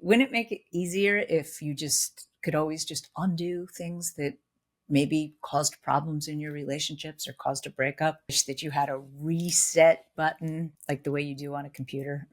Wouldn't it make it easier if you just could always just undo things that maybe caused problems in your relationships or caused a breakup? Wish that you had a reset button like the way you do on a computer.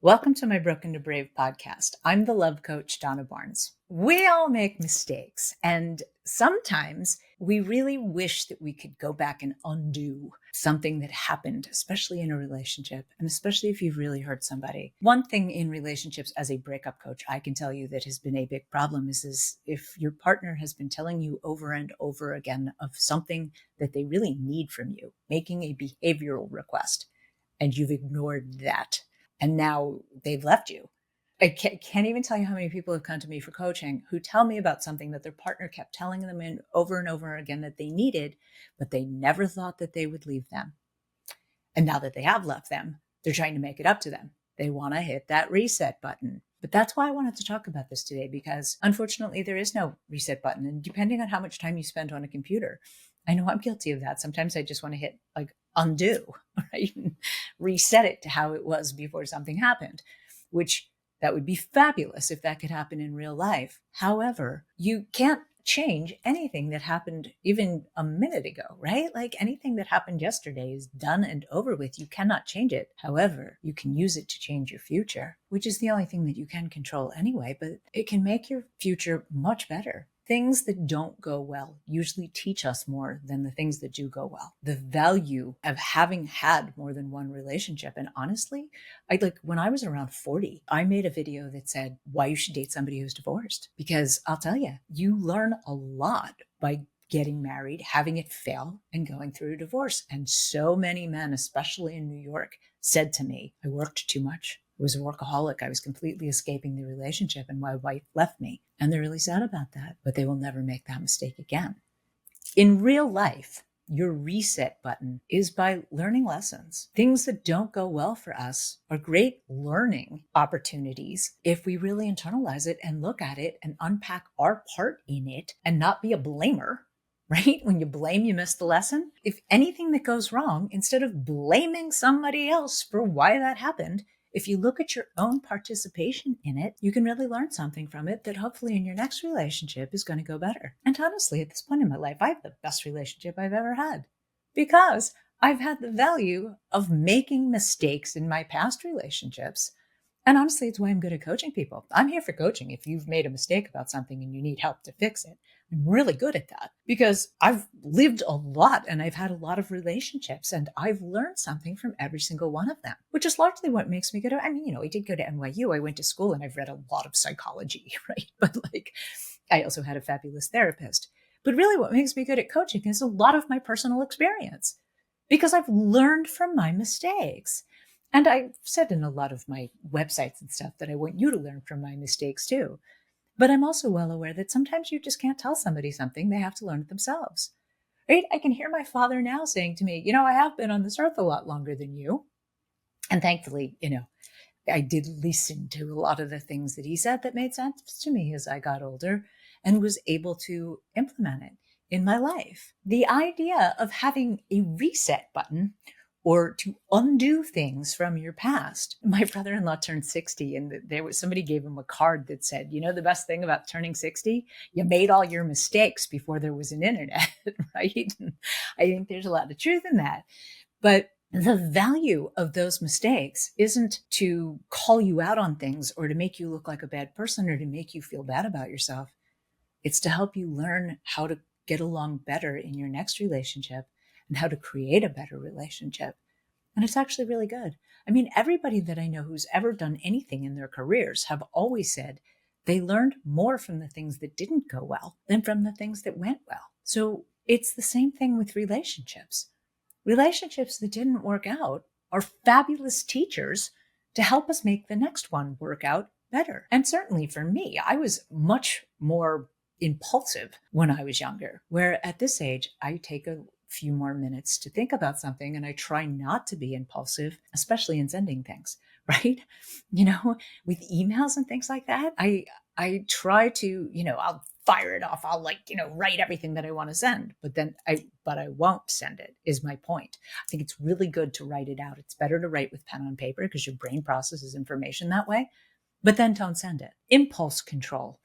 Welcome to my Broken to Brave podcast. I'm the love coach, Donna Barnes. We all make mistakes, and sometimes we really wish that we could go back and undo something that happened, especially in a relationship, and especially if you've really hurt somebody. One thing in relationships as a breakup coach, I can tell you that has been a big problem is if your partner has been telling you over and over again of something that they really need from you, making a behavioral request, and you've ignored that. And now they've left you. I can't even tell you how many people have come to me for coaching who tell me about something that their partner kept telling them over and over again that they needed, but they never thought that they would leave them. And now that they have left them, they're trying to make it up to them. They want to hit that reset button. But that's why I wanted to talk about this today, because unfortunately, there is no reset button. And depending on how much time you spend on a computer, I know I'm guilty of that. Sometimes I just want to hit undo, right? And reset it to how it was before something happened, which that would be fabulous if that could happen in real life. However, you can't change anything that happened even a minute ago, right? Like anything that happened yesterday is done and over with. You cannot change it. However, you can use it to change your future, which is the only thing that you can control anyway, but it can make your future much better. Things that don't go well usually teach us more than the things that do go well. The value of having had more than one relationship. And honestly, when I was around 40, I made a video that said why you should date somebody who's divorced. Because I'll tell you, you learn a lot by getting married, having it fail, and going through a divorce. And so many men, especially in New York, said to me, I worked too much. I was a workaholic. I was completely escaping the relationship and my wife left me. And they're really sad about that, but they will never make that mistake again. In real life, your reset button is by learning lessons. Things that don't go well for us are great learning opportunities if we really internalize it and look at it and unpack our part in it and not be a blamer. Right? When you blame, you miss the lesson. If anything that goes wrong, instead of blaming somebody else for why that happened, if you look at your own participation in it, you can really learn something from it that hopefully in your next relationship is going to go better. And honestly, at this point in my life, I have the best relationship I've ever had because I've had the value of making mistakes in my past relationships. And honestly, it's why I'm good at coaching people. I'm here for coaching. If you've made a mistake about something and you need help to fix it, I'm really good at that because I've lived a lot and I've had a lot of relationships and I've learned something from every single one of them, which is largely what makes me good. I mean, I did go to NYU. I went to school and I've read a lot of psychology, right? But I also had a fabulous therapist. But really what makes me good at coaching is a lot of my personal experience because I've learned from my mistakes. And I've said in a lot of my websites and stuff that I want you to learn from my mistakes too. But I'm also well aware that sometimes you just can't tell somebody something. They have to learn it themselves, right? I can hear my father now saying to me, I have been on this earth a lot longer than you. And thankfully, I did listen to a lot of the things that he said that made sense to me as I got older and was able to implement it in my life. The idea of having a reset button or to undo things from your past. My brother-in-law turned 60 and somebody gave him a card that said, the best thing about turning 60, you made all your mistakes before there was an internet, right? And I think there's a lot of truth in that. But the value of those mistakes isn't to call you out on things or to make you look like a bad person or to make you feel bad about yourself. It's to help you learn how to get along better in your next relationship and how to create a better relationship. And it's actually really good. I mean, everybody that I know who's ever done anything in their careers have always said they learned more from the things that didn't go well than from the things that went well. So it's the same thing with relationships. Relationships that didn't work out are fabulous teachers to help us make the next one work out better. And certainly for me, I was much more impulsive when I was younger, where at this age, I take a few more minutes to think about something and I try not to be impulsive, especially in sending things, right? With emails and things like that, I try to, I'll fire it off. I'll write everything that I want to send, but I won't send it is my point. I think it's really good to write it out. It's better to write with pen on paper because your brain processes information that way. but then don't send it. Impulse control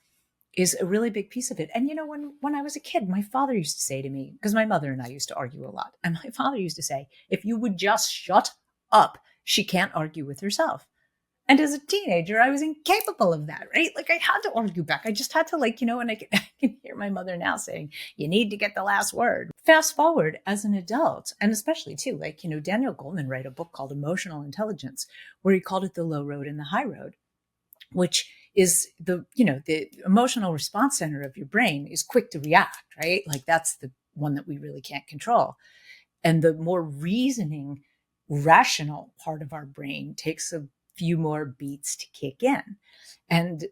is a really big piece of it. And when I was a kid, my father used to say to me, because my mother and I used to argue a lot, and my father used to say, if you would just shut up, she can't argue with herself. And as a teenager, I was incapable of that, right? Like I had to argue back. I just had to and I can hear my mother now saying, you need to get the last word. Fast forward as an adult, and especially too, Daniel Goleman wrote a book called Emotional Intelligence, where he called it the low road and the high road, which is the emotional response center of your brain is quick to react, right? Like that's the one that we really can't control. And the more reasoning, rational part of our brain takes a few more beats to kick in. And,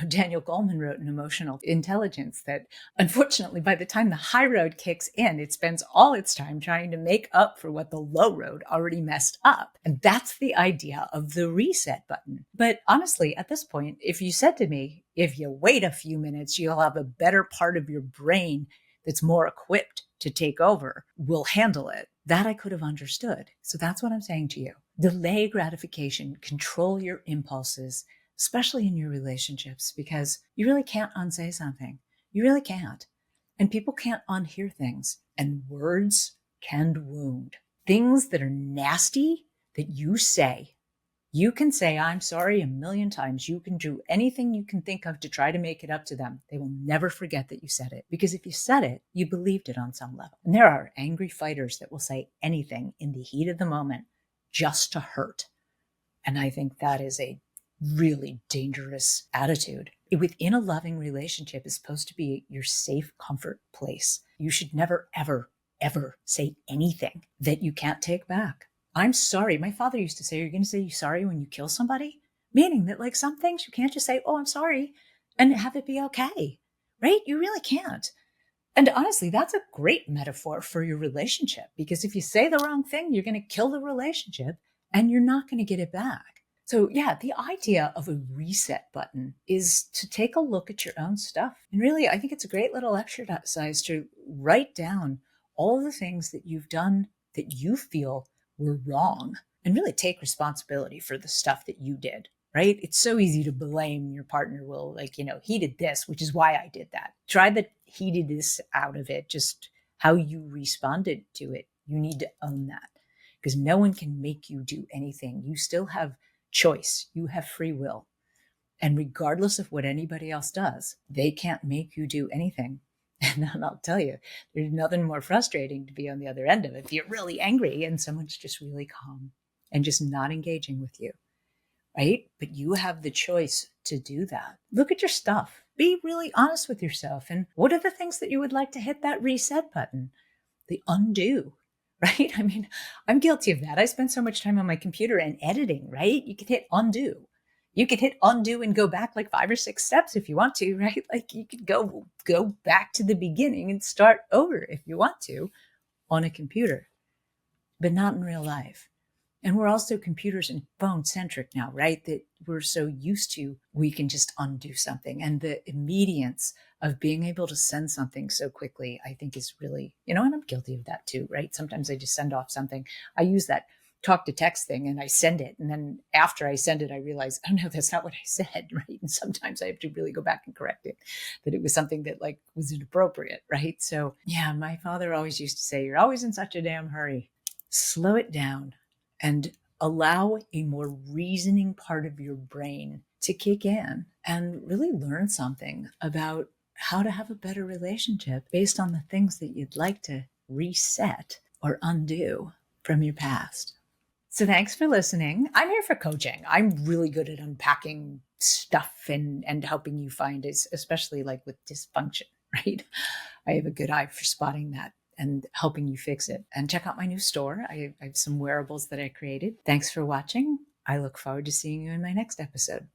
Daniel Goleman wrote in Emotional Intelligence that unfortunately, by the time the high road kicks in, it spends all its time trying to make up for what the low road already messed up. And that's the idea of the reset button. But honestly, at this point, if you said to me, if you wait a few minutes, you'll have a better part of your brain that's more equipped to take over, will handle it. That I could have understood. So that's what I'm saying to you. Delay gratification, control your impulses, especially in your relationships, because you really can't unsay something. You really can't. And people can't unhear things. And words can wound. Things that are nasty that you say. You can say, I'm sorry a million times. You can do anything you can think of to try to make it up to them. They will never forget that you said it. Because if you said it, you believed it on some level. And there are angry fighters that will say anything in the heat of the moment just to hurt. And I think that is a really dangerous attitude. Within a loving relationship is supposed to be your safe comfort place. You should never, ever, ever say anything that you can't take back. I'm sorry. My father used to say, you're going to say you're sorry when you kill somebody? Meaning that some things you can't just say, oh, I'm sorry, and have it be okay, right? You really can't. And honestly, that's a great metaphor for your relationship, because if you say the wrong thing, you're going to kill the relationship and you're not going to get it back. So yeah, the idea of a reset button is to take a look at your own stuff. And really, I think it's a great little exercise to write down all the things that you've done that you feel were wrong, and really take responsibility for the stuff that you did, right? It's so easy to blame your partner. Will he did this, which is why I did that. Try the he did this out of it, just how you responded to it. You need to own that, because no one can make you do anything. You still have choice. You have free will. And regardless of what anybody else does, they can't make you do anything. And I'll tell you, there's nothing more frustrating to be on the other end of it. If you're really angry and someone's just really calm and just not engaging with you, right? But you have the choice to do that. Look at your stuff. Be really honest with yourself. And what are the things that you would like to hit that reset button? The undo, right? I mean, I'm guilty of that. I spend so much time on my computer and editing, right? You can hit undo. You could hit undo and go back 5 or 6 steps if you want to, right? You could go back to the beginning and start over if you want to on a computer, but not in real life. And we're also computers and phone centric now, right? That we're so used to, we can just undo something. And the immediance of being able to send something so quickly, I think is really, and I'm guilty of that too, right? Sometimes I just send off something. I use that talk to text thing and I send it. And then after I send it, I realize, oh no, that's not what I said, right? And sometimes I have to really go back and correct it, that it was something that was inappropriate, right? So yeah, my father always used to say, you're always in such a damn hurry. Slow it down and allow a more reasoning part of your brain to kick in and really learn something about how to have a better relationship based on the things that you'd like to reset or undo from your past. So thanks for listening. I'm here for coaching. I'm really good at unpacking stuff and helping you find it, especially with dysfunction, right? I have a good eye for spotting that and helping you fix it. And check out my new store. I have some wearables that I created. Thanks for watching. I look forward to seeing you in my next episode.